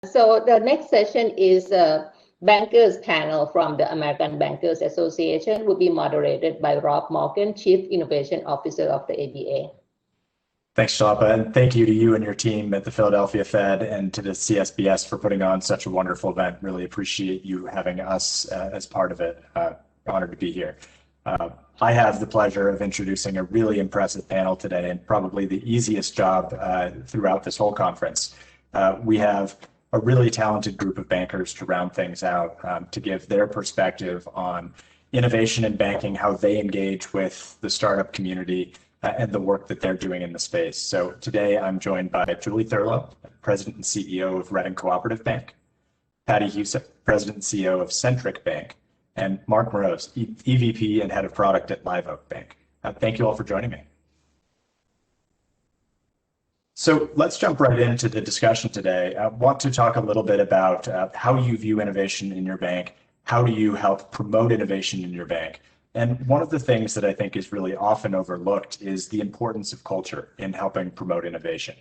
So the next session is a bankers panel from the American Bankers Association, will be moderated by Rob Morgan, Chief Innovation Officer of the ABA. Thanks, Shalapa, and thank you to you and your team at the Philadelphia Fed and to the CSBS for putting on such a wonderful event. Really appreciate you having us as part of it. Honored to be here. I have the pleasure of introducing a really impressive panel today, and probably the easiest job throughout this whole conference. We have a really talented group of bankers to round things out, to give their perspective on innovation in banking, how they engage with the startup community, and the work that they're doing in the space. So today I'm joined by Julie Thurlow, President and CEO of Reading Cooperative Bank, Patty Husic, President and CEO of Centric Bank, and Mark Moroz, EVP and Head of Product at Live Oak Bank. Thank you all for joining me. So let's jump right into the discussion today. I want to talk a little bit about how you view innovation in your bank. How do you help promote innovation in your bank? And one of the things that I think is really often overlooked is the importance of culture in helping promote innovation.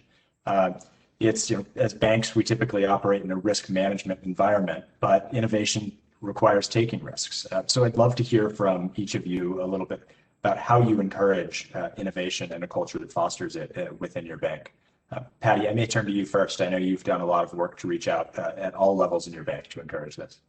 As banks, we typically operate in a risk management environment, but innovation requires taking risks. So I'd love to hear from each of you a little bit about how you encourage innovation and a culture that fosters it within your bank. Patty, I may turn to you first. I know you've done a lot of work to reach out at all levels in your bank to encourage this.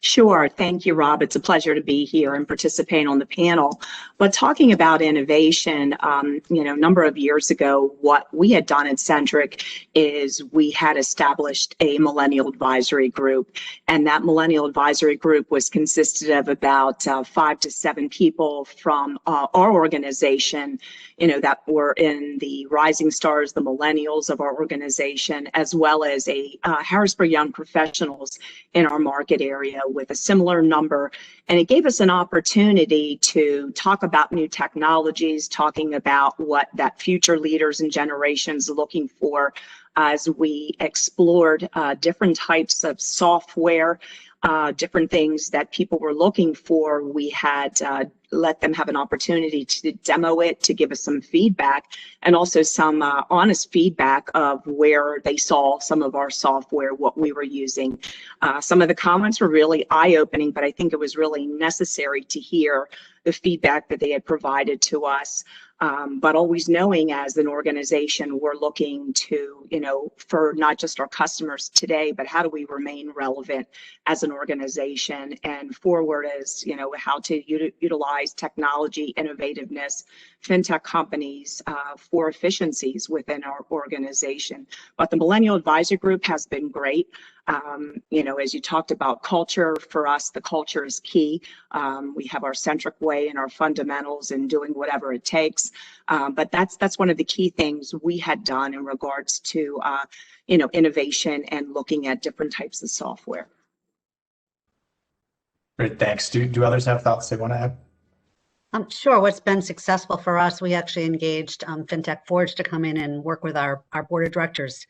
Sure. Thank you, Rob. It's a pleasure to be here and participate on the panel. But talking about innovation, a number of years ago, what we had done at Centric is we had established a Millennial Advisory Group. And that Millennial Advisory Group was consisted of about 5 to 7 people from our organization, that were in the rising stars, the millennials of our organization, as well as a Harrisburg Young Professionals in our market area with a similar number. And it gave us an opportunity to talk about new technologies, talking about what that future leaders and generations are looking for as we explored different types of software, different things that people were looking for. We had let them have an opportunity to demo it, to give us some feedback, and also some honest feedback of where they saw some of our software, what we were using. Some of the comments were really eye-opening, but I think it was really necessary to hear the feedback that they had provided to us. But always knowing as an organization, we're looking to, for not just our customers today, but how do we remain relevant as an organization, and forward as, how to utilize technology, innovativeness, fintech companies for efficiencies within our organization. But the Millennial Advisory Group has been great. As you talked about culture, for us, the culture is key. We have our Centric way and our fundamentals and doing whatever it takes. But that's one of the key things we had done in regards to, innovation and looking at different types of software. Great, thanks. Do others have thoughts they want to add? Sure. What's been successful for us, we actually engaged Fintech Forge to come in and work with our board of directors,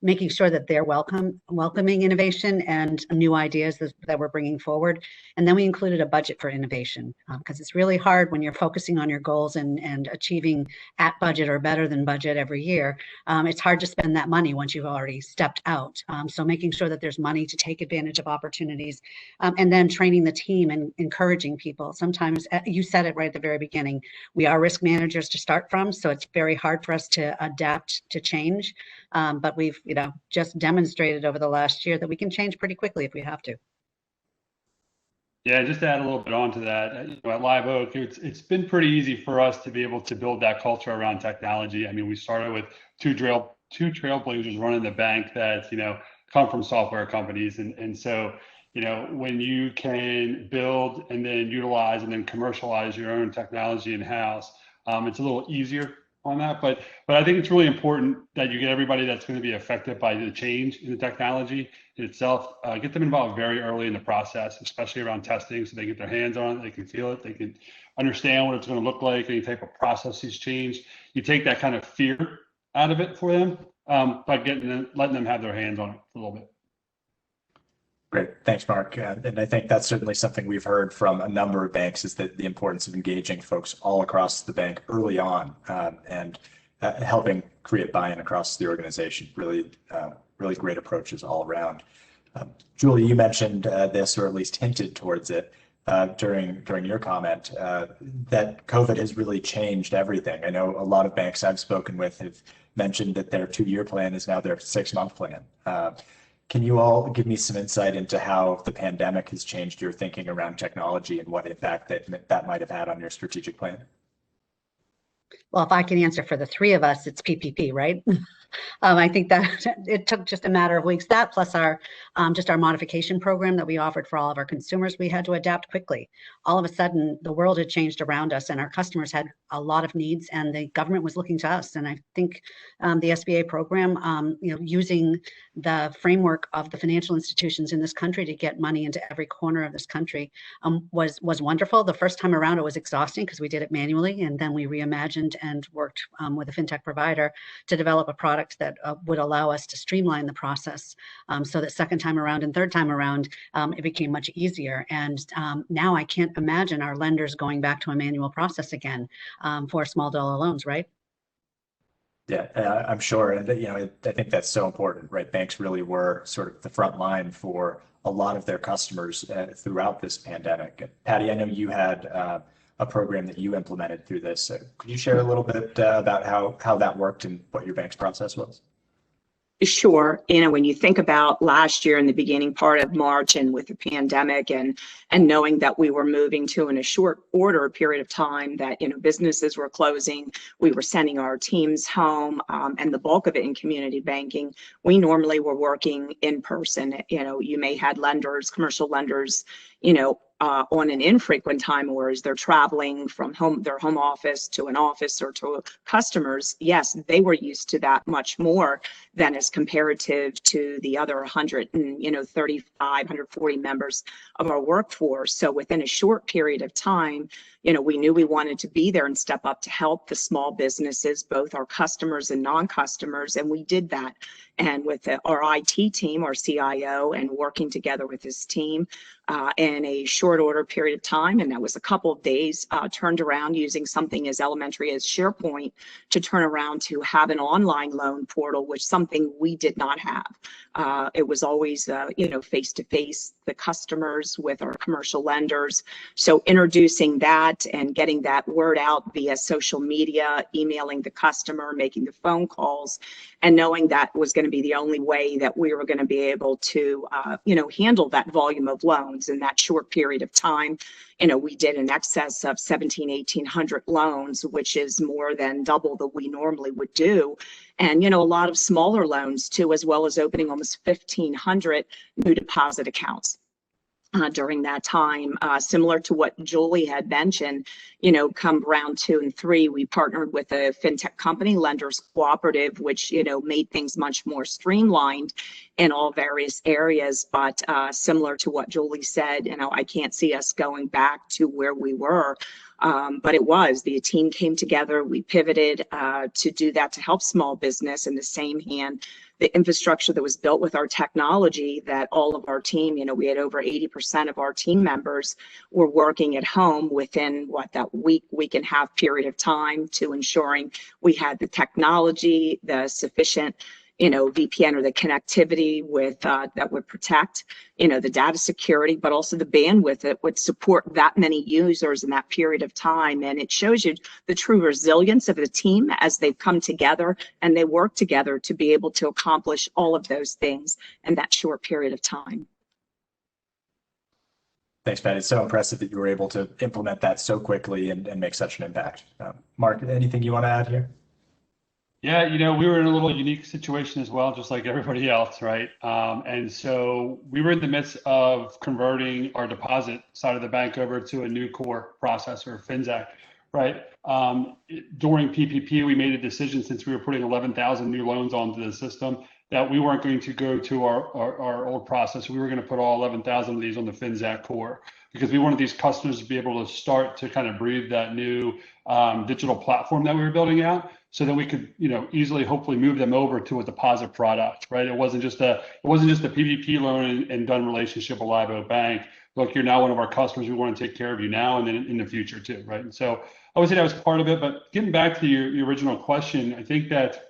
making sure that they're welcoming innovation and new ideas that we're bringing forward. And then we included a budget for innovation, because it's really hard when you're focusing on your goals and achieving at budget or better than budget every year. It's hard to spend that money once you've already stepped out. So making sure that there's money to take advantage of opportunities, and then training the team and encouraging people. Sometimes, you said it right at the very beginning, we are risk managers to start from, so it's very hard for us to adapt to change. But we've just demonstrated over the last year that we can change pretty quickly if we have to. Yeah, just to add a little bit onto that, at Live Oak, it's been pretty easy for us to be able to build that culture around technology. I mean, we started with two trailblazers running the bank that come from software companies, and so when you can build and then utilize and then commercialize your own technology in-house, it's a little easier on that. But I think it's really important that you get everybody that's going to be affected by the change in the technology itself, get them involved very early in the process, especially around testing, so they get their hands on it, they can feel it, they can understand what it's going to look like, any type of processes change. You take that kind of fear out of it for them by letting them have their hands on it a little bit. Great. Thanks, Mark. And I think that's certainly something we've heard from a number of banks is that the importance of engaging folks all across the bank early on and helping create buy-in across the organization. Really, really great approaches all around. Julie, you mentioned this, or at least hinted towards it during your comment, that COVID has really changed everything. I know a lot of banks I've spoken with have mentioned that their 2-year plan is now their 6-month plan. Can you all give me some insight into how the pandemic has changed your thinking around technology and what impact that might have had on your strategic plan? Well, if I can answer for the three of us, it's PPP, right? I think that it took just a matter of weeks. That plus our just our modification program that we offered for all of our consumers, we had to adapt quickly. All of a sudden, the world had changed around us, and our customers had a lot of needs, and the government was looking to us. And I think the SBA program, using the framework of the financial institutions in this country to get money into every corner of this country, was wonderful. The first time around, it was exhausting because we did it manually, and then we reimagined and worked with a fintech provider to develop a product that would allow us to streamline the process, so that second time around and third time around, it became much easier. And now I can't imagine our lenders going back to a manual process again for small dollar loans, right? Yeah, I'm sure. And I think that's so important, right? Banks really were sort of the front line for a lot of their customers throughout this pandemic. Patty, I know you had a program that you implemented through this. Could you share a little bit about how that worked and what your bank's process was? Sure. When you think about last year in the beginning part of March and with the pandemic and knowing that we were moving to in a short order period of time that, businesses were closing, we were sending our teams home, and the bulk of it in community banking, we normally were working in person. You may had lenders, commercial lenders, on an infrequent time, whereas they're traveling from their home office to an office or to customers. Yes, they were used to that much more than as comparative to the other 135, 140 members of our workforce. So within a short period of time, we knew we wanted to be there and step up to help the small businesses, both our customers and non-customers, and we did that. And with our IT team, our CIO, and working together with his team in a short order period of time, and that was a couple of days, turned around using something as elementary as SharePoint to turn around to have an online loan portal, which something we did not have. It was always, face-to-face, the customers with our commercial lenders. So introducing that and getting that word out via social media, emailing the customer, making the phone calls, and knowing that was going to be the only way that we were going to be able to, handle that volume of loans in that short period of time. We did in excess of 1,800 loans, which is more than double that we normally would do. And, a lot of smaller loans too, as well as opening almost 1,500 new deposit accounts. During that time, similar to what Julie had mentioned, come round 2 and 3, we partnered with a fintech company, Lenders Cooperative, which, made things much more streamlined in all various areas. But similar to what Julie said, I can't see us going back to where we were. But the team came together, we pivoted to do that to help small business. In the same hand, the infrastructure that was built with our technology, that all of our team, we had over 80% of our team members were working at home within that week and a half period of time, to ensuring we had the technology, the sufficient VPN or the connectivity with that would protect, the data security, but also the bandwidth that would support that many users in that period of time. And it shows you the true resilience of the team as they've come together and they work together to be able to accomplish all of those things in that short period of time. Thanks, Pat. It's so impressive that you were able to implement that so quickly and make such an impact. Mark, anything you want to add here? Yeah, we were in a little unique situation as well, just like everybody else, right? And so we were in the midst of converting our deposit side of the bank over to a new core processor, Fintech, right? During PPP, we made a decision, since we were putting 11,000 new loans onto the system, that we weren't going to go to our old process. We were going to put all 11,000 of these on the Finxact core, because we wanted these customers to be able to start to kind of breathe that new digital platform that we were building out, so that we could, easily, hopefully, move them over to a deposit product, right? It wasn't just a PPP loan and done relationship with Live Oak Bank. Look, you're now one of our customers. We want to take care of you now and then in the future too, right? And so I would say that was part of it. But getting back to your original question, I think that,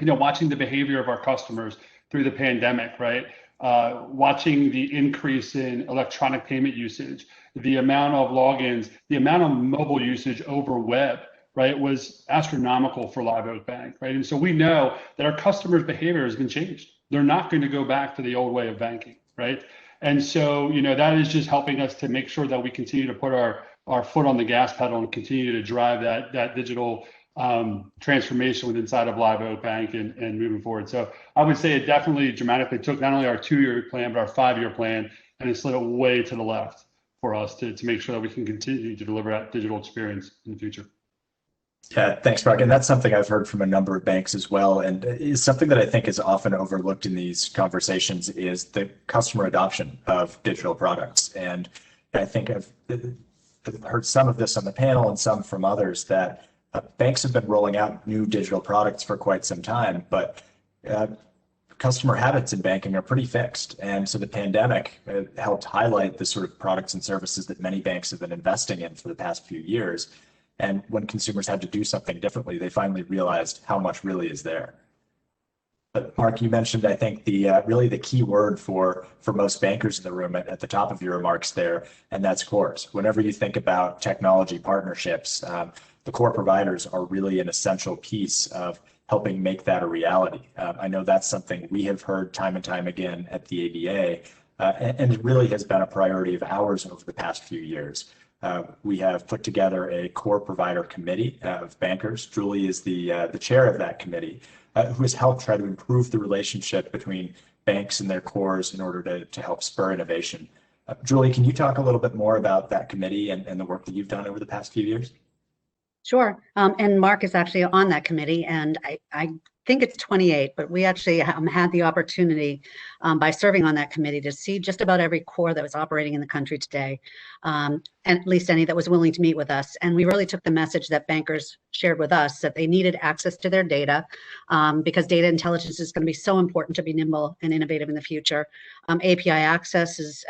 watching the behavior of our customers through the pandemic, right? Watching the increase in electronic payment usage, the amount of logins, the amount of mobile usage over web, right, was astronomical for Live Oak Bank, right? And so we know that our customers' behavior has been changed. They're not going to go back to the old way of banking, right? And so, that is just helping us to make sure that we continue to put our foot on the gas pedal and continue to drive that digital transformation within inside of Live Oak Bank and moving forward. So I would say it definitely dramatically took not only our 2-year plan, but our 5-year plan, and it slid it way to the left for us to make sure that we can continue to deliver that digital experience in the future. Yeah, thanks, Mark. And that's something I've heard from a number of banks as well. And is something that I think is often overlooked in these conversations is the customer adoption of digital products. And I think I've heard some of this on the panel and some from others that banks have been rolling out new digital products for quite some time, but customer habits in banking are pretty fixed. And so the pandemic helped highlight the sort of products and services that many banks have been investing in for the past few years. And when consumers had to do something differently, they finally realized how much really is there. But Mark, you mentioned, I think, really the key word for most bankers in the room at the top of your remarks there, and that's cores. Whenever you think about technology partnerships, the core providers are really an essential piece of helping make that a reality. I know that's something we have heard time and time again at the ABA, and it really has been a priority of ours over the past few years. We have put together a core provider committee of bankers. Julie is the chair of that committee, who has helped try to improve the relationship between banks and their cores in order to help spur innovation. Julie, can you talk a little bit more about that committee and the work that you've done over the past few years? Sure. And Mark is actually on that committee, and I think it's 28, but we actually had the opportunity by serving on that committee to see just about every core that was operating in the country today, and at least any that was willing to meet with us. And we really took the message that bankers shared with us, that they needed access to their data, because data intelligence is going to be so important to be nimble and innovative in the future. API access is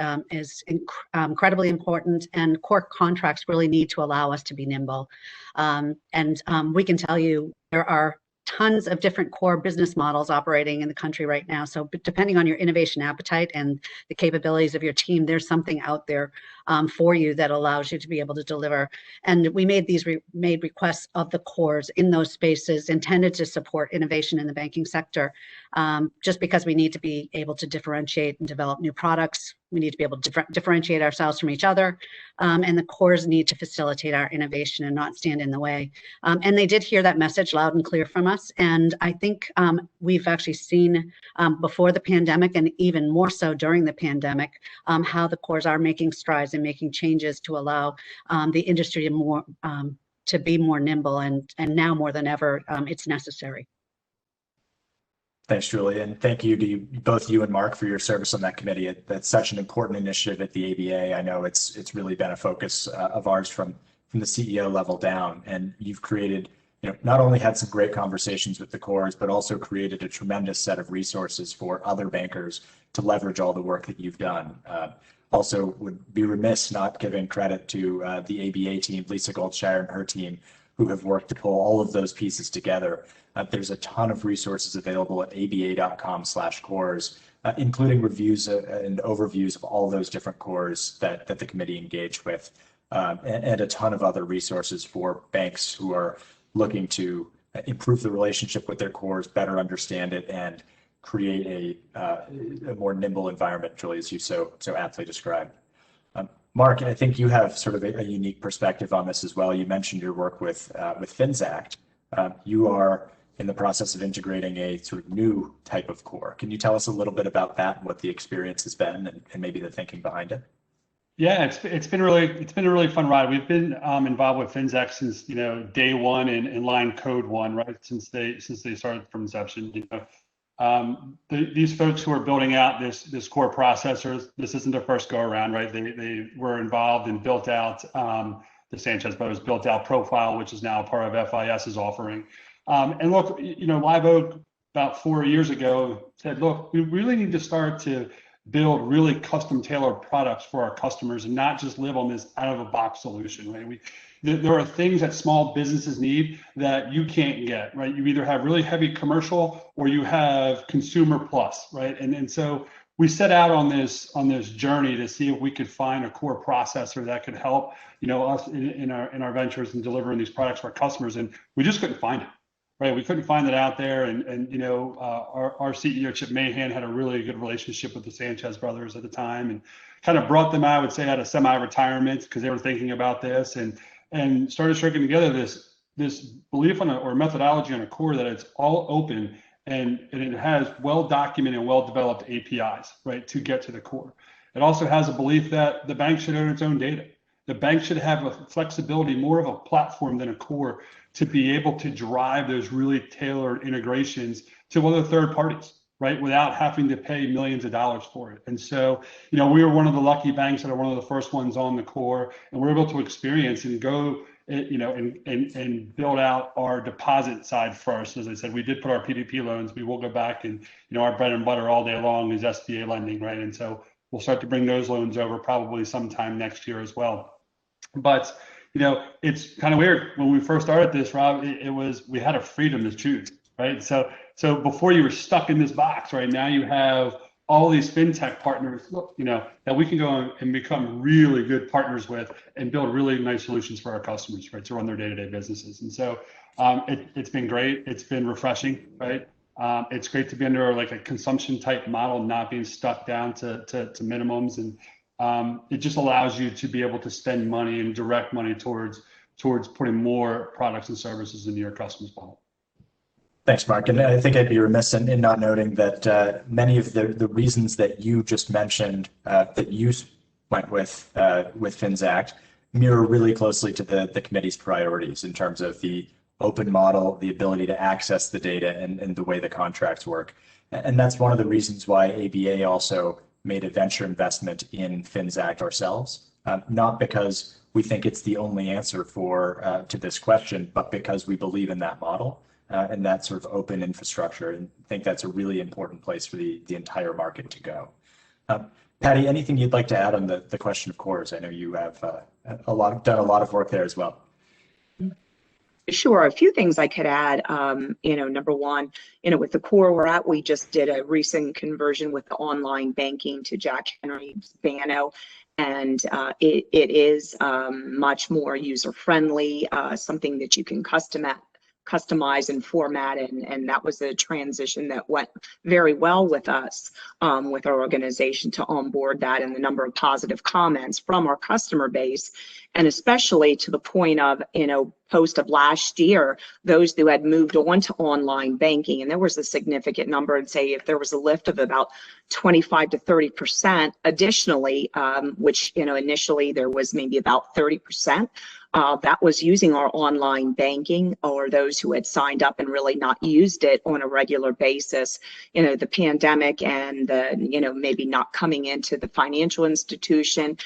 incredibly important, and core contracts really need to allow us to be nimble. We can tell you there are tons of different core business models operating in the country right now. So depending on your innovation appetite and the capabilities of your team, there's something out there for you that allows you to be able to deliver. And we made these made requests of the cores in those spaces intended to support innovation in the banking sector, just because we need to be able to differentiate and develop new products. We need to be able to differentiate ourselves from each other, and the cores need to facilitate our innovation and not stand in the way. And they did hear that message loud and clear from us. And I think we've actually seen before the pandemic, and even more so during the pandemic, how the cores are making strides and making changes to allow the industry to be more nimble, and now more than ever, it's necessary. Thanks, Julie, and thank you to both you and Mark for your service on that committee. That's such an important initiative at the ABA. I know it's really been a focus of ours from the CEO level down, and you've created, not only had some great conversations with the cores, but also created a tremendous set of resources for other bankers to leverage all the work that you've done. Also, would be remiss not giving credit to the ABA team, Lisa Goldshire and her team, who have worked to pull all of those pieces together. There's a ton of resources available at aba.com/cores, including reviews and overviews of all those different cores that the committee engaged with, and a ton of other resources for banks who are looking to improve the relationship with their cores, better understand it, and create a more nimble environment, Julie, as you so aptly described. Mark, I think you have sort of a unique perspective on this as well. You mentioned your work with Finxact. You are in the process of integrating a sort of new type of core. Can you tell us a little bit about that and what the experience has been and maybe the thinking behind it? Yeah, it's been a really fun ride. We've been involved with Finxact since day one and line code one, right? Since they started from inception. these folks who are building out this core processors, this isn't their first go around, right? They were involved and built out, the Sanchez brothers built out Profile, which is now part of FIS's offering. And look, Live Oak about 4 years ago said, look, we really need to start to build really custom tailored products for our customers and not just live on this out of a box solution, right? There are things that small businesses need that you can't get, right? You either have really heavy commercial or you have consumer plus, right? And so we set out on this journey to see if we could find a core processor that could help, us in our ventures and delivering these products for our customers, and we just couldn't find it. Right, we couldn't find it out there, and our CEO Chip Mahan had a really good relationship with the Sanchez brothers at the time, and kind of brought them, I would say, out of semi-retirement because they were thinking about this, and started striking together this belief or methodology on a core that it's all open and it has well documented and well developed APIs, right, to get to the core. It also has a belief that the bank should own its own data. The bank should have a flexibility, more of a platform than a core, to be able to drive those really tailored integrations to other third parties, right, without having to pay millions of dollars for it. And so, we were one of the lucky banks that are one of the first ones on the core, and we're able to experience and go, and build out our deposit side first. As I said, we did put our PPP loans. We will go back and, our bread and butter all day long is SBA lending, right? And so we'll start to bring those loans over probably sometime next year as well. But it's kind of weird. When we first started this, Rob, we had a freedom to choose, right? So before you were stuck in this box, right? Now you have all these fintech partners, that we can go and become really good partners with and build really nice solutions for our customers, right, to run their day-to-day businesses. And so it's been great. It's been refreshing, right? It's great to be under like a consumption type model, not being stuck down to minimums, and it just allows you to be able to spend money and direct money towards putting more products and services into your customers' wallet. Thanks, Mark. And I think I'd be remiss in not noting that many of the reasons that you just mentioned that you went with Finxact mirror really closely to the committee's priorities in terms of the open model, the ability to access the data, and the way the contracts work. And that's one of the reasons why ABA also made a venture investment in Finxact ourselves, not because we think it's the only answer to this question, but because we believe in that model and that sort of open infrastructure, and think that's a really important place for the entire market to go. Patty, anything you'd like to add on the question of cores? I know you have done a lot of work there as well. Sure. A few things I could add. Number one, with the core we're at, we just did a recent conversion with the online banking to Jack Henry's Banno, and it is much more user friendly, something that you can customize and format, and that was a transition that went very well with us, with our organization, to onboard that, and the number of positive comments from our customer base, and especially to the point of, post of last year, those who had moved on to online banking, and there was a significant number, and say if there was a lift of about 25 to 30% additionally, which, initially there was maybe about 30%. That was using our online banking, or those who had signed up and really not used it on a regular basis. The pandemic and the, maybe not coming into the financial institution,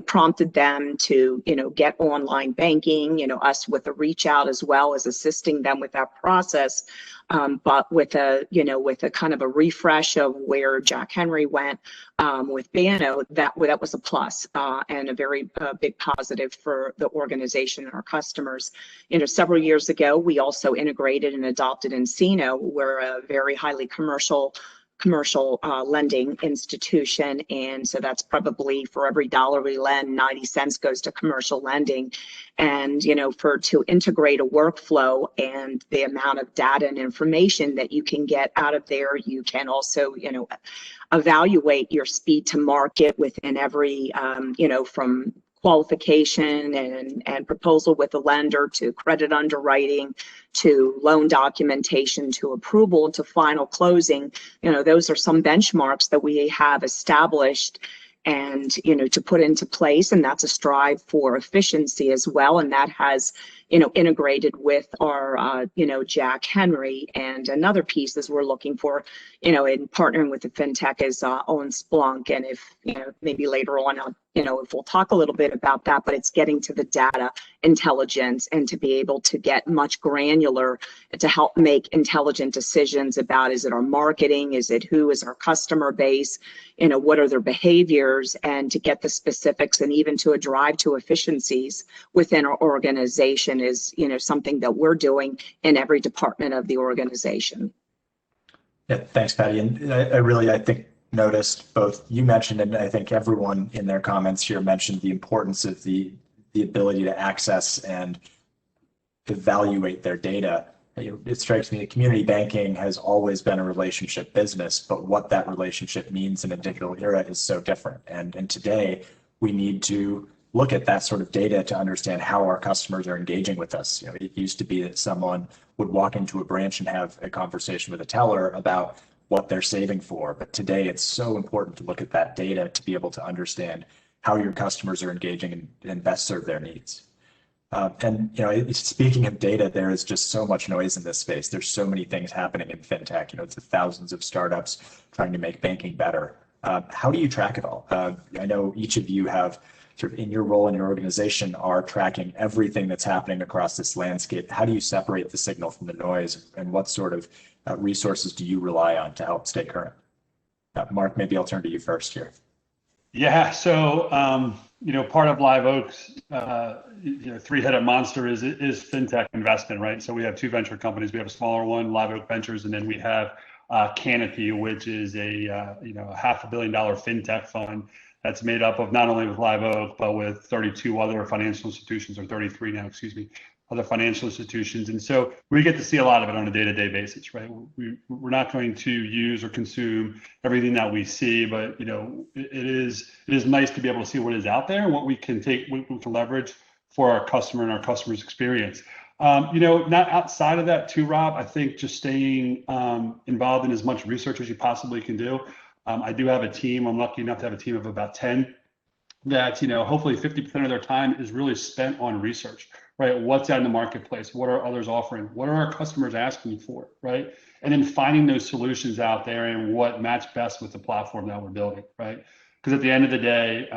prompted them to, get online banking, us with a reach out as well as assisting them with that process. But with a kind of a refresh of where Jack Henry went with Banno, that was a plus and a very big positive for the organization and our customers. Several years ago, we also integrated and adopted Encino. We're a very highly commercial lending institution, and so that's probably for every dollar we lend, 90 cents goes to commercial lending. And to integrate a workflow and the amount of data and information that you can get out of there, you can also evaluate your speed to market within every from qualification and proposal with the lender, to credit underwriting, to loan documentation, to approval, to final closing. Those are some benchmarks that we have established and, to put into place. And that's a strive for efficiency as well. And that has, integrated with our, Jack Henry. And another piece is we're looking for, in partnering with the Fintech is own Splunk. And if, maybe later on, if we'll talk a little bit about that, but it's getting to the data intelligence and to be able to get much granular to help make intelligent decisions about, is it our marketing? Is it who is our customer base? What are their behaviors, and to get the specifics, and even to a drive to efficiencies within our organization is, something that we're doing in every department of the organization. Yeah, thanks, Patty. And I think noticed both you mentioned, and I think everyone in their comments here mentioned the importance of the ability to access and evaluate their data. It strikes me that community banking has always been a relationship business, but what that relationship means in a digital era is so different. And today we need to look at that sort of data to understand how our customers are engaging with us. It used to be that someone would walk into a branch and have a conversation with a teller about what they're saving for. But today it's so important to look at that data to be able to understand how your customers are engaging and best serve their needs. Speaking of data, there is just so much noise in this space. There's so many things happening in fintech. It's thousands of startups trying to make banking better. How do you track it all? I know each of you have sort of in your role in your organization are tracking everything that's happening across this landscape. How do you separate the signal from the noise, and what sort of resources do you rely on to help stay current? Mark, maybe I'll turn to you first here. Yeah, so part of Live Oak's three-headed monster is fintech investment, right? So we have two venture companies. We have a smaller one, Live Oak Ventures, and then we have Canopy, which is a $500 million fintech fund that's made up of not only with Live Oak but with 32 other financial institutions, or 33 now, excuse me, other financial institutions. And so we get to see a lot of it on a day-to-day basis, right? We're not going to use or consume everything that we see, but it is nice to be able to see what is out there and what we can leverage for our customer and our customer's experience. Not outside of that too, Rob, I think just staying involved in as much research as you possibly can do. I do have a team. I'm lucky enough to have a team of about 10 that, hopefully 50% of their time is really spent on research, right? What's out in the marketplace? What are others offering? What are our customers asking for, right? And then finding those solutions out there and what match best with the platform that we're building, right? Because at the end of the day,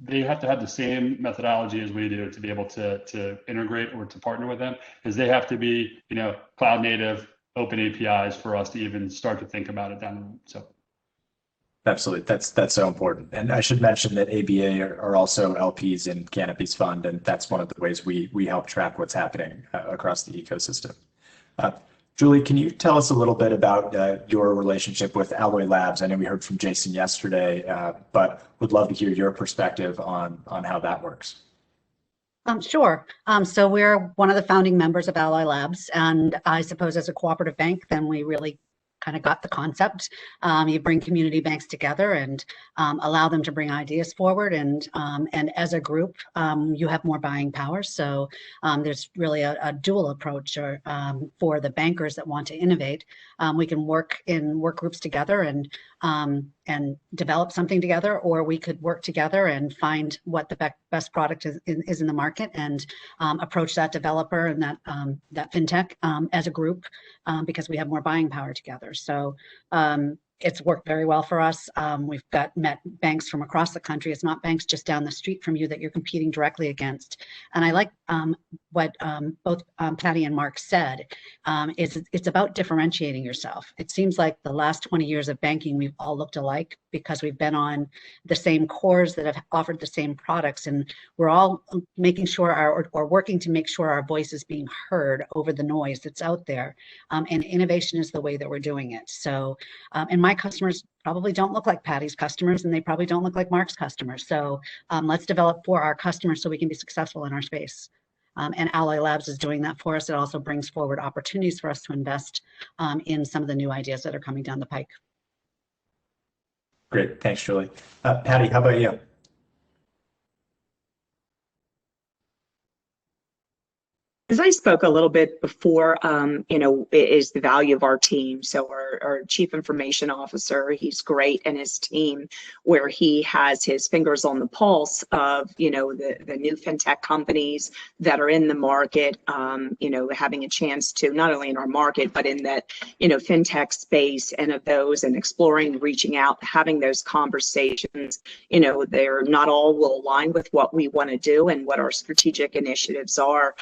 they have to have the same methodology as we do to be able to integrate or to partner with them, because they have to be, cloud native, open APIs for us to even start to think about it down the road. So. Absolutely, that's so important. And I should mention that ABA are also LPs in Canopy's fund, and that's one of the ways we help track what's happening across the ecosystem. Julie, can you tell us a little bit about your relationship with Alloy Labs? I know we heard from Jason yesterday, but would love to hear your perspective on how that works. Sure. So we're one of the founding members of Alloy Labs, and I suppose as a cooperative bank, then we really kind of got the concept. You bring community banks together and allow them to bring ideas forward, and as a group, you have more buying power. So there's really a dual approach for the bankers that want to innovate. We can work in work groups together and develop something together, or we could work together and find what the best product is in the market and approach that developer and that fintech as a group because we have more buying power together. So it's worked very well for us. We've met banks from across the country. It's not banks just down the street from you that you're competing directly against. And I like what both Patty and Mark said. It's about differentiating yourself. It seems like the last 20 years of banking, we've all looked alike because we've been on the same cores that have offered the same products, and we're all making sure or working to make sure our voice is being heard over the noise that's out there. And innovation is the way that we're doing it. So, and my customers probably don't look like Patty's customers, and they probably don't look like Mark's customers. So let's develop for our customers so we can be successful in our space. And Alloy Labs is doing that for us. It also brings forward opportunities for us to invest in some of the new ideas that are coming down the pike. Great, thanks, Julie. Patty, how about you? As I spoke a little bit before, is the value of our team. So our Chief Information Officer, he's great, and his team, where he has his fingers on the pulse of, the new fintech companies that are in the market, having a chance to, not only in our market, but in that, fintech space, and of those, and exploring, reaching out, having those conversations. They're not all will align with what we want to do and what our strategic initiatives are.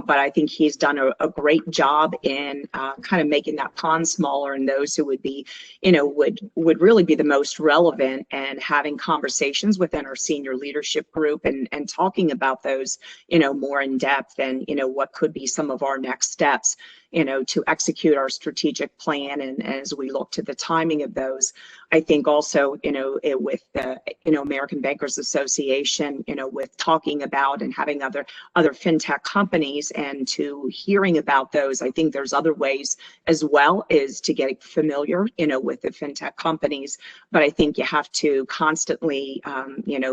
But I think he's done a great job in kind of making that pond smaller, and those who would be, would really be the most relevant, and having conversations within our senior leadership group, and talking about those, more in depth, and, what could be some of our next steps, to execute our strategic plan. And as we look to the timing of those, I think also, with the, American Bankers Association, with talking about and having other fintech companies, and to hearing about those, I think there's other ways as well is to get familiar, with the fintech companies. But I think you have to constantly,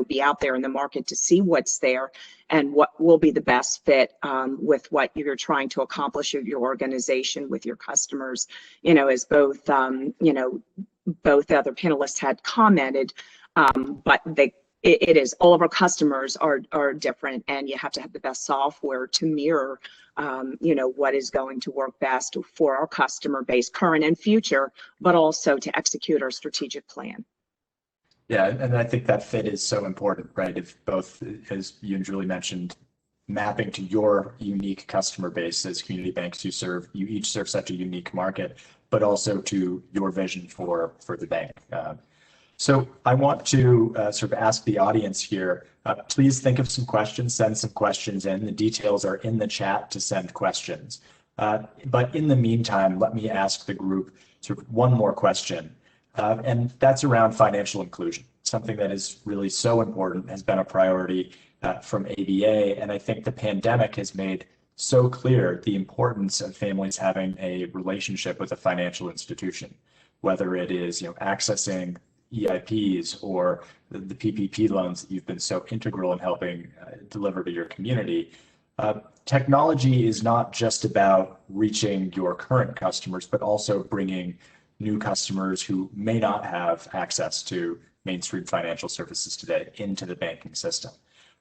be out there in the market to see what's there and what will be the best fit with what you're trying to accomplish with your organization, with your customers. As both, both other panelists had commented, but it is, all of our customers are different, and you have to have the best software to mirror, what is going to work best for our customer base, current and future, but also to execute our strategic plan. Yeah, and I think that fit is so important, right? If both, as you and Julie mentioned, mapping to your unique customer base as community banks you each serve such a unique market, but also to your vision for the bank. So I want to sort of ask the audience here, please think of some questions, send some questions in. The details are in the chat to send questions. But in the meantime, let me ask the group sort of one more question. And that's around financial inclusion, something that is really so important, has been a priority from ABA. And I think the pandemic has made so clear the importance of families having a relationship with a financial institution, whether it is accessing EIPs or the PPP loans that you've been so integral in helping deliver to your community. Technology is not just about reaching your current customers, but also bringing new customers who may not have access to mainstream financial services today into the banking system.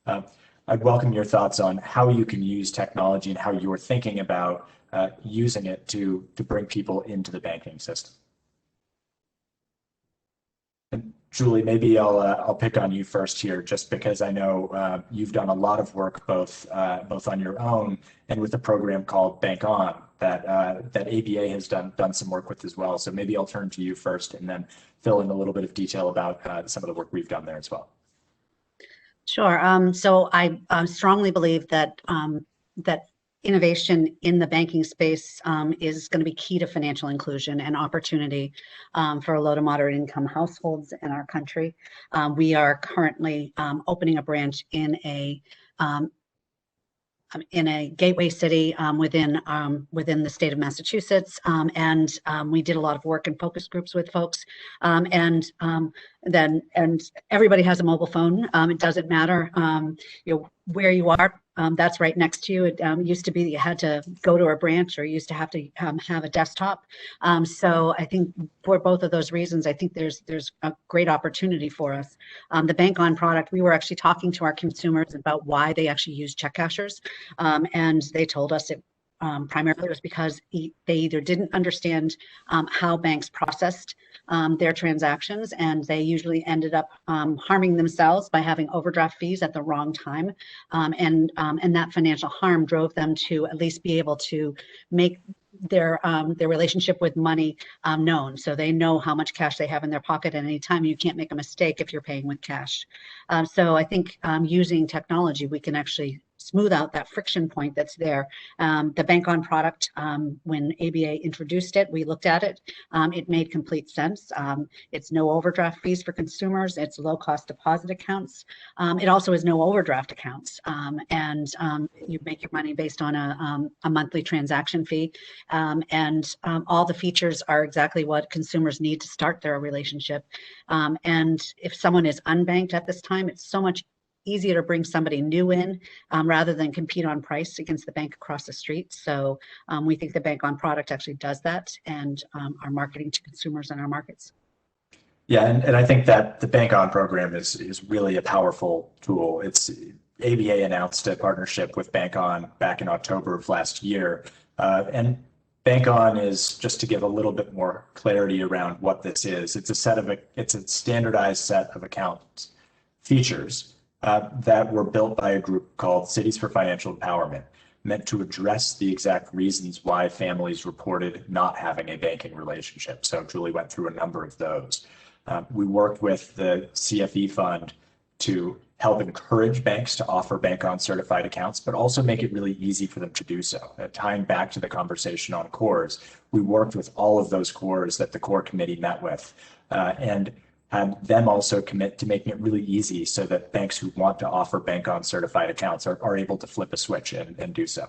I'd welcome your thoughts on how you can use technology and how you're thinking about using it to bring people into the banking system. And Julie, maybe I'll pick on you first here, just because I know you've done a lot of work both on your own and with a program called Bank On that ABA has done some work with as well. So maybe I'll turn to you first, and then fill in a little bit of detail about some of the work we've done there as well. Sure. So I strongly believe that that innovation in the banking space is going to be key to financial inclusion and opportunity for low to moderate income households in our country. We are currently opening a branch in a gateway city within the state of Massachusetts, and we did a lot of work in focus groups with folks, and everybody has a mobile phone. It doesn't matter where you are. That's right next to you. It used to be that you had to go to a branch, or you used to have to have a desktop. So I think for both of those reasons, I think there's a great opportunity for us. The Bank On product, we were actually talking to our consumers about why they actually use check cashers, and they told us it primarily was because they either didn't understand how banks processed their transactions, and they usually ended up harming themselves by having overdraft fees at the wrong time, and that financial harm drove them to at least be able to make their relationship with money known, so they know how much cash they have in their pocket at any time. You can't make a mistake if you're paying with cash. So I think using technology, we can actually smooth out that friction point that's there. The Bank On product, when ABA introduced it, we looked at it. It made complete sense. It's no overdraft fees for consumers. It's low cost deposit accounts. It also has no overdraft accounts. And you make your money based on a monthly transaction fee. And all the features are exactly what consumers need to start their relationship. And if someone is unbanked at this time, it's so much easier to bring somebody new in rather than compete on price against the bank across the street. So we think the Bank On product actually does that, and our marketing to consumers in our markets. Yeah, and I think that the Bank On program is really a powerful tool. ABA announced a partnership with Bank On back in October of last year, and Bank On is, just to give a little bit more clarity around what this is, it's a standardized set of account features that were built by a group called Cities for Financial Empowerment, meant to address the exact reasons why families reported not having a banking relationship. So Julie went through a number of those. We worked with the CFE fund to help encourage banks to offer Bank On certified accounts, but also make it really easy for them to do so. Tying back to the conversation on cores, we worked with all of those cores that the core committee met with and had them also commit to making it really easy so that banks who want to offer Bank On certified accounts are able to flip a switch and do so.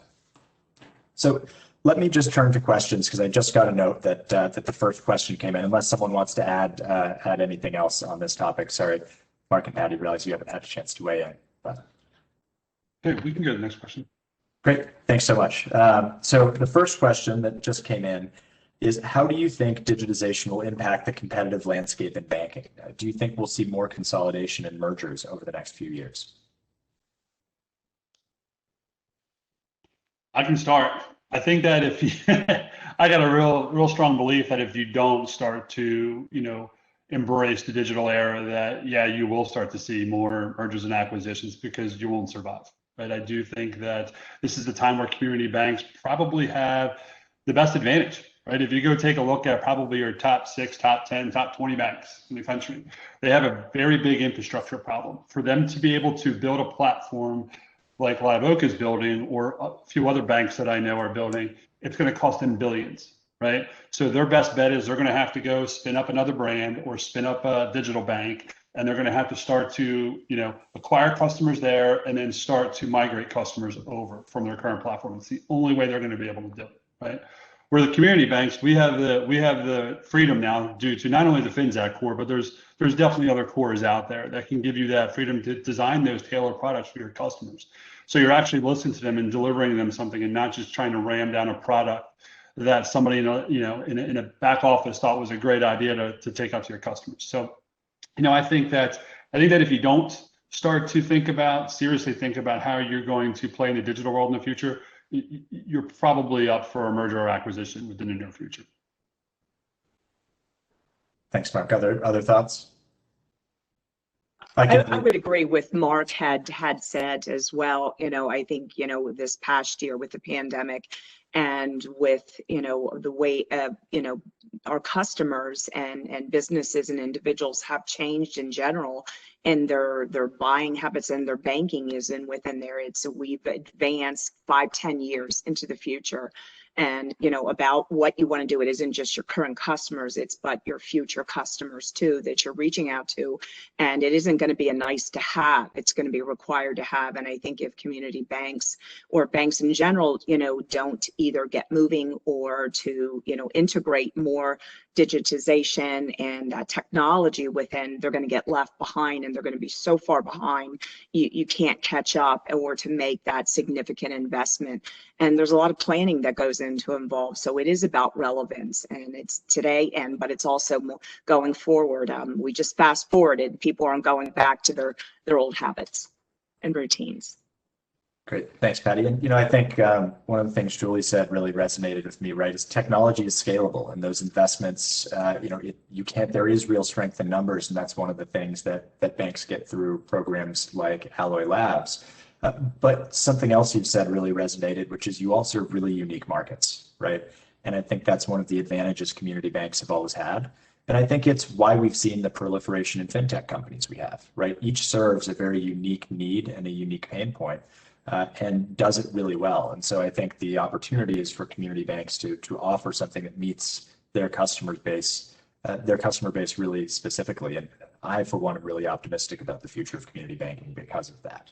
So let me just turn to questions, because I just got a note that the first question came in, unless someone wants to add anything else on this topic. Sorry, Mark and Patty, realize you haven't had a chance to weigh in. But... Okay, we can go to the next question. Great, thanks so much. So the first question that just came in is, how do you think digitization will impact the competitive landscape in banking? Do you think we'll see more consolidation and mergers over the next few years? I can start. I think that if you, I got a real strong belief that if you don't start to, embrace the digital era, that you will start to see more mergers and acquisitions, because you won't survive. Right? I do think that this is the time where community banks probably have the best advantage. Right? If you go take a look at probably your top 6, top 10, top 20 banks in the country, they have a very big infrastructure problem. For them to be able to build a platform like Live Oak is building, or a few other banks that I know are building, it's going to cost them billions, right? So their best bet is they're going to have to go spin up another brand or spin up a digital bank, and they're going to have to start to, acquire customers there and then start to migrate customers over from their current platform. It's the only way they're going to be able to do it, right? Where the community banks, we have the freedom now, due to not only the Fintech core, but there's definitely other cores out there that can give you that freedom to design those tailored products for your customers. So you're actually listening to them and delivering them something, and not just trying to ram down a product that somebody in a back office thought was a great idea to take out to your customers. So, I think that if you don't start to seriously think about how you're going to play in the digital world in the future, you're probably up for a merger or acquisition within the near future. Thanks, Mark. Other thoughts? I would agree with Mark had said as well. I think, this past year with the pandemic and with, the way, our customers and businesses and individuals have changed in general, and their buying habits and their banking is within there. We've advanced 5-10 years into the future. And about what you want to do. It isn't just your current customers, but your future customers too that you're reaching out to. And it isn't going to be a nice to have, it's going to be required to have. And I think if community banks or banks in general, don't either get moving or to integrate more digitization and technology within, they're going to get left behind, and they're going to be so far behind you can't catch up, or to make that significant investment. And there's a lot of planning that goes into involved. So it is about relevance, and it's today, but it's also going forward. We just fast forwarded, people aren't going back to their old habits and routines. Great, thanks, Patty. And I think one of the things Julie said really resonated with me, right? Is technology is scalable, and those investments, there is real strength in numbers, and that's one of the things that banks get through programs like Alloy Labs. But something else you've said really resonated, which is you all serve really unique markets, right? And I think that's one of the advantages community banks have always had. And I think it's why we've seen the proliferation in fintech companies we have, right? Each serves a very unique need and a unique pain point. And does it really well. And so I think the opportunity is for community banks to offer something that meets their customer base really specifically. And I, for one, am really optimistic about the future of community banking because of that.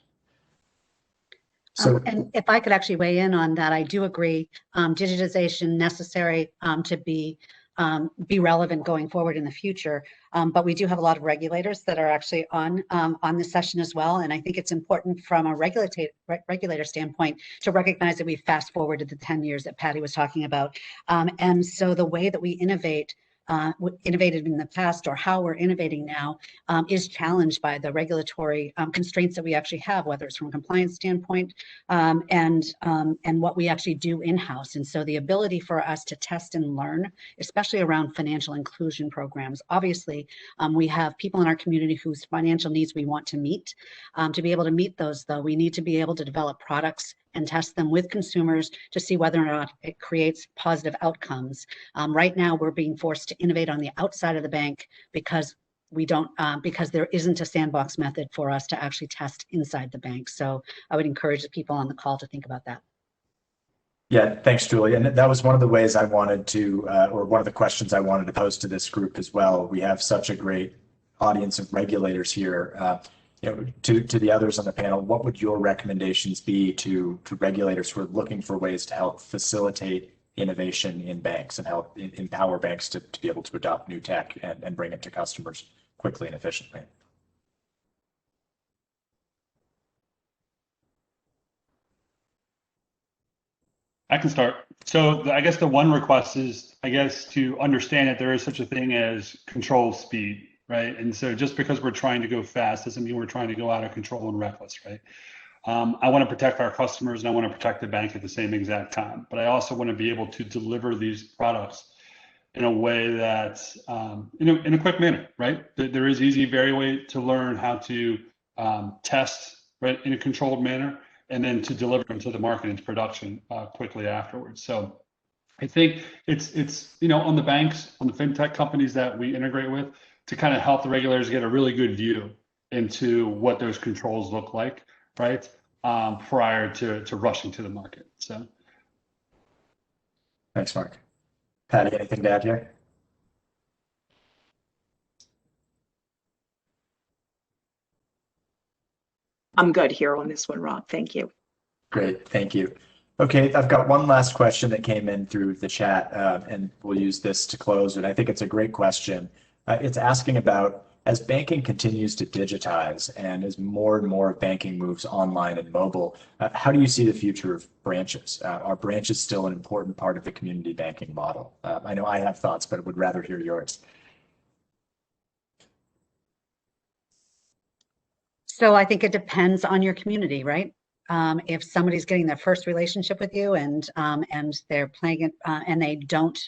So, and if I could actually weigh in on that, I do agree. Digitization necessary to be be relevant going forward in the future. But we do have a lot of regulators that are actually on this session as well. And I think it's important from a regulator standpoint to recognize that we fast forwarded the 10 years that Patty was talking about. And so the way that we innovated in the past, or how we're innovating now, is challenged by the regulatory constraints that we actually have, whether it's from a compliance standpoint and what we actually do in-house. And so the ability for us to test and learn, especially around financial inclusion programs. Obviously, we have people in our community whose financial needs we want to meet. To be able to meet those, though, we need to be able to develop products and test them with consumers to see whether or not it creates positive outcomes. Right now, we're being forced to innovate on the outside of the bank because because there isn't a sandbox method for us to actually test inside the bank. So I would encourage the people on the call to think about that. Yeah, thanks, Julie. And that was one of the ways I wanted to, or one of the questions I wanted to pose to this group as well. We have such a great audience of regulators here. To the others on the panel, what would your recommendations be to regulators who are looking for ways to help facilitate innovation in banks and help empower banks to be able to adopt new tech and bring it to customers quickly and efficiently? I can start. So I guess the one request is, to understand that there is such a thing as control speed. Right. And so just because we're trying to go fast doesn't mean we're trying to go out of control and reckless. Right. I want to protect our customers and I want to protect the bank at the same exact time. But I also want to be able to deliver these products in a way that's in a quick manner. Right. There is easy, very way to learn how to test, right, in a controlled manner, and then to deliver them to the market into production quickly afterwards. So I think it's on the banks, on the fintech companies that we integrate with, to kind of help the regulators get a really good view into what those controls look like, right, prior to rushing to the market. So, thanks, Mark. Patty, anything to add here? I'm good here on this one, Rob. Thank you. Great, thank you. Okay, I've got one last question that came in through the chat, and we'll use this to close. And I think it's a great question. It's asking about, as banking continues to digitize and as more and more of banking moves online and mobile, how do you see the future of branches? Are branches still an important part of the community banking model? I know I have thoughts, but I would rather hear yours. So I think it depends on your community, right? If somebody's getting their first relationship with you and they're playing it and they don't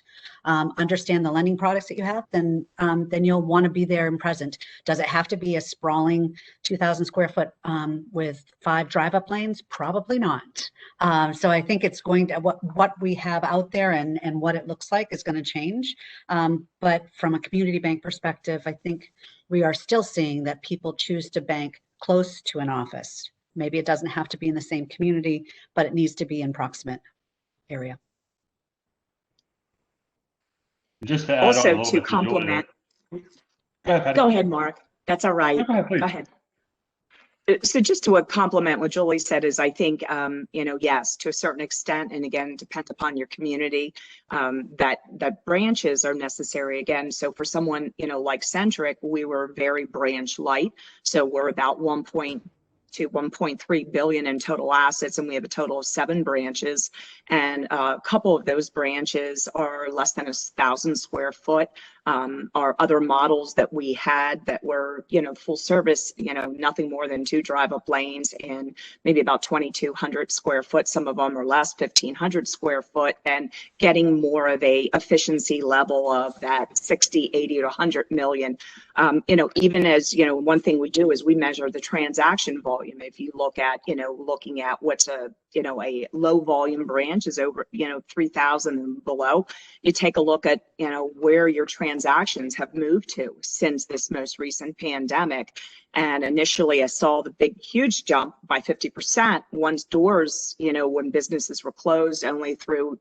understand the lending products that you have, then you'll want to be there and present. Does it have to be a sprawling 2,000 square foot with 5 drive-up lanes? Probably not. So I think it's going to, what we have out there and what it looks like is going to change. But from a community bank perspective, I think we are still seeing that people choose to bank close to an office. Maybe it doesn't have to be in the same community, but it needs to be in proximate area. Just to add Also, on a to bit complement. Go ahead, Mark. That's all right. Go ahead, please. Go ahead. So just to complement what Julie said is, I think, yes, to a certain extent, and again, depends upon your community, that branches are necessary again. So for someone, like Centric, we were very branch light. So we're about 1.3 billion in total assets, and we have a total of 7 branches, and a couple of those branches are less than 1,000 square foot. Our other models that we had that were, full service, nothing more than 2 drive-up lanes and maybe about 2,200 square foot. Some of them are less, 1,500 square foot, and getting more of a efficiency level of that 60, 80 to 100 million. Even as, one thing we do is we measure the transaction volume. If you look at, looking at what's a low volume branch is over, 3,000 and below, you take a look at, where your transactions have moved to since this most recent pandemic. And initially I saw the huge jump by 50% once doors, when businesses were closed only through,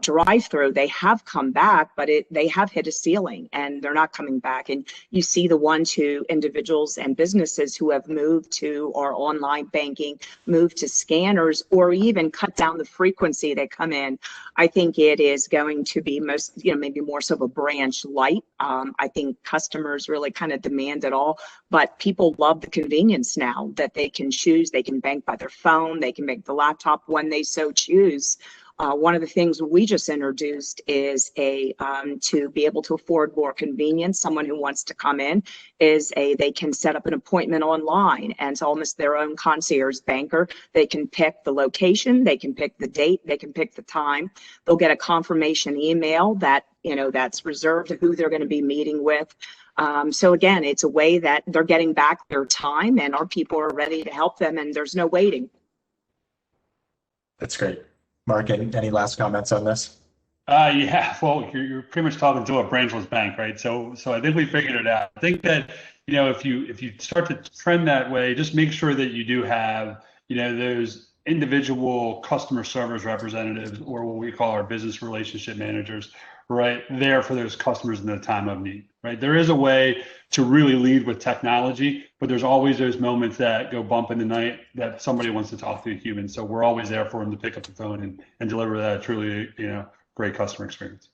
drive-through. They have come back, but they have hit a ceiling and they're not coming back. And you see the 1-2 individuals and businesses who have moved to our online banking, moved to scanners customers, or even cut down the frequency they come in, I think it is going to be maybe more so of a branch light. I think customers really kind of demand it all, but people love the convenience now that they can choose. They can bank by their phone, they can bank the laptop when they so choose. One of the things we just introduced is to be able to afford more convenience. Someone who wants to come in they can set up an appointment online, and it's almost their own concierge banker. They can pick the location, they can pick the date, they can pick the time. They'll get a confirmation email that, that's reserved to who they're going to be meeting with. So again, it's a way that they're getting back their time, and our people are ready to help them, and there's no waiting. That's great. Mark, any last comments on this? Yeah, well, you're pretty much talking to a branchless bank, right? So I think we figured it out. I think that, if you start to trend that way, just make sure that you do have, those individual customer service representatives, or what we call our business relationship managers, right there for those customers in the time of need, right? There is a way to really lead with technology, but there's always those moments that go bump in the night that somebody wants to talk to a human. So we're always there for them to pick up the phone and deliver that truly, great customer experience.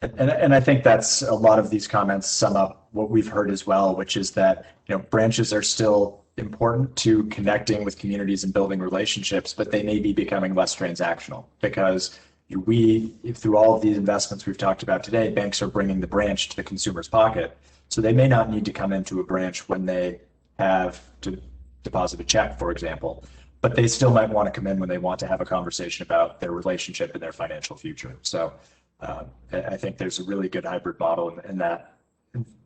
And I think that's a lot of these comments sum up what we've heard as well, which is that, branches are still important to connecting with communities and building relationships, but they may be becoming less transactional because through all of these investments we've talked about today, banks are bringing the branch to the consumer's pocket. So they may not need to come into a branch when they have to deposit a check, for example, but they still might want to come in when they want to have a conversation about their relationship and their financial future. So I think there's a really good hybrid model in that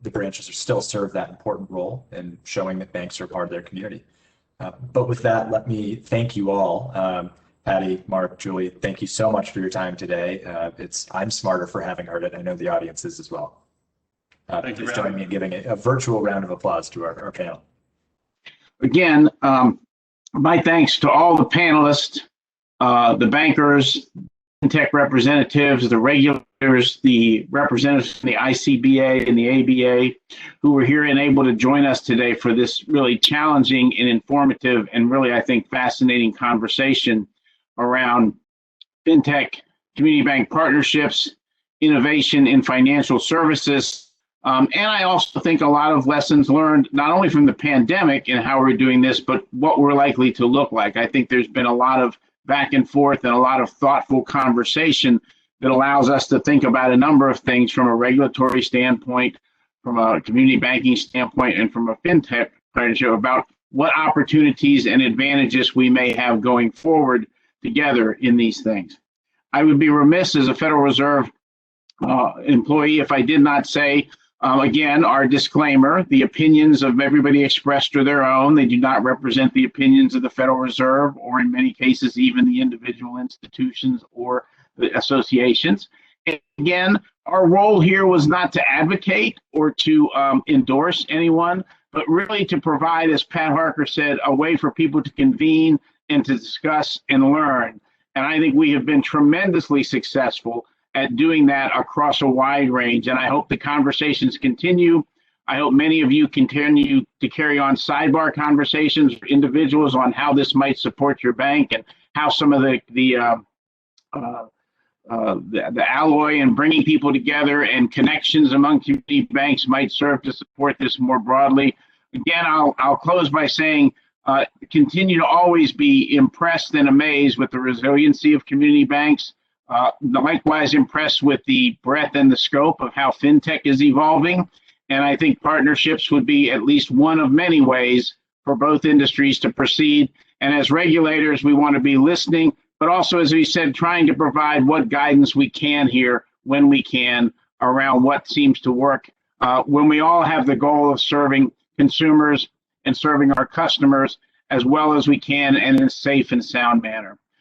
the branches are still serve that important role in showing that banks are part of their community. But with that, let me thank you all. Patty, Mark, Julie, thank you so much for your time today. I'm smarter for having heard it. I know the audience is as well. Please join me in giving a virtual round of applause to our panel. Again, my thanks to all the panelists, the bankers, Fintech representatives, the regulators, the representatives from the ICBA and the ABA who were here and able to join us today for this really challenging and informative and really, I think, fascinating conversation around Fintech, community bank partnerships, innovation in financial services. And I also think a lot of lessons learned, not only from the pandemic and how we're doing this, but what we're likely to look like. I think there's been a lot of back and forth and a lot of thoughtful conversation that allows us to think about a number of things from a regulatory standpoint, from a community banking standpoint, and from a Fintech partnership about what opportunities and advantages we may have going forward together in these things. I would be remiss as a Federal Reserve employee if I did not say, again, our disclaimer: the opinions of everybody expressed are their own. They do not represent the opinions of the Federal Reserve, or in many cases, even the individual institutions or the associations. And again, our role here was not to advocate or to endorse anyone, but really to provide, as Pat Harker said, a way for people to convene and to discuss and learn. And I think we have been tremendously successful at doing that across a wide range. And I hope the conversations continue. I hope many of you continue to carry on sidebar conversations for individuals on how this might support your bank and how some of the alloy and bringing people together and connections among community banks might serve to support this more broadly. Again, I'll close by saying, continue to always be impressed and amazed with the resiliency of community banks. Likewise impressed with the breadth and the scope of how Fintech is evolving. And I think partnerships would be at least one of many ways for both industries to proceed. And as regulators, we want to be listening, but also, as we said, trying to provide what guidance we can here when we can around what seems to work when we all have the goal of serving consumers and serving our customers as well as we can and in a safe and sound manner.